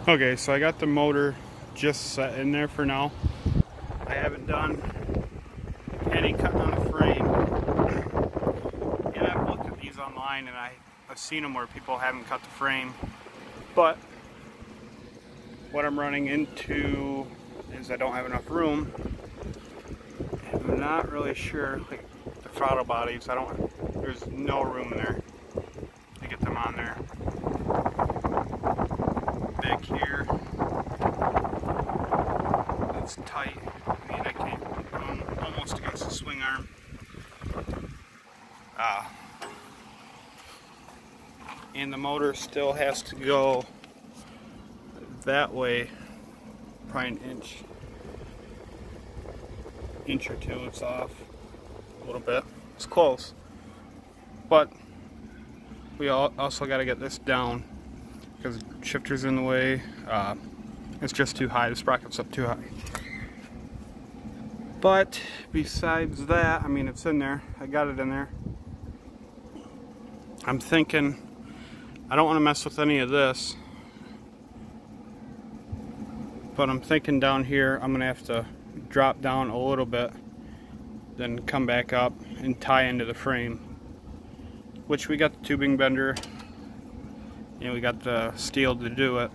Okay, so I got the motor just set in there for now. I haven't done any cutting on the frame. And I've looked at these online and I've seen them where people haven't cut the frame. But what I'm running into is I don't have enough room. I'm not really sure, like the throttle bodies, there's no room there to get them on there. Back here, it's tight. I mean, I can't, I'm almost against the swing arm. And the motor still has to go that way, probably an inch or two. It's off a little bit. It's close, but we also got to get this down because the shifter's in the way. It's just too high. The sprocket's up too high. But besides that, I mean, it's in there. I got it in there. I'm thinking I don't want to mess with any of this, but I'm thinking down here I'm gonna have to drop down a little bit, then come back up and tie into the frame, which we got the tubing bender and we got the steel to do it.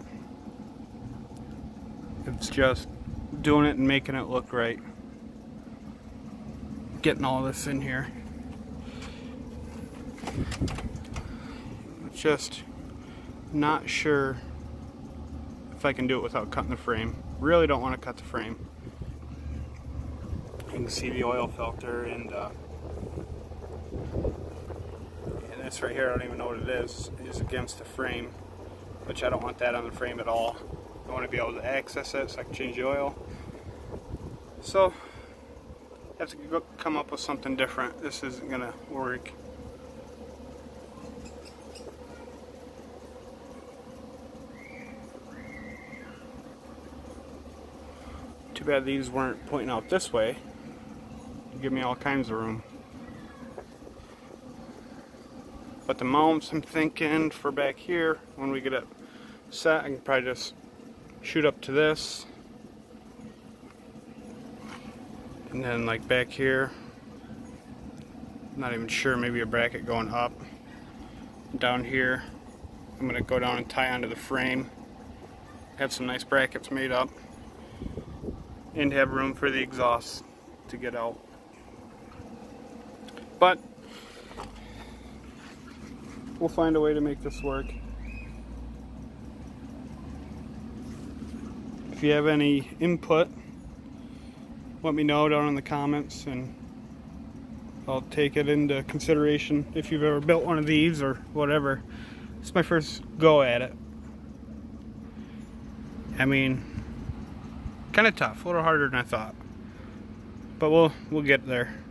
It's just doing it and making it look right, getting all this in here. Just not sure if I can do it without cutting the frame. Really don't want to cut the frame. You can see the oil filter and this right here, I don't even know what it is against the frame, which I don't want that on the frame at all. I want to be able to access it so I can change the oil. So I have to come up with something different. This isn't gonna work. Too bad these weren't pointing out this way. Give me all kinds of room. But the mounts, I'm thinking for back here, when we get it set, I can probably just shoot up to this. And then like back here, I'm not even sure, maybe a bracket going up. Down here, I'm gonna go down and tie onto the frame. Have some nice brackets made up. And have room for the exhaust to get out. But we'll find a way to make this work. If you have any input, let me know down in the comments and I'll take it into consideration if you've ever built one of these or whatever. It's my first go at it. I mean, kind of tough, a little harder than I thought, but we'll get there.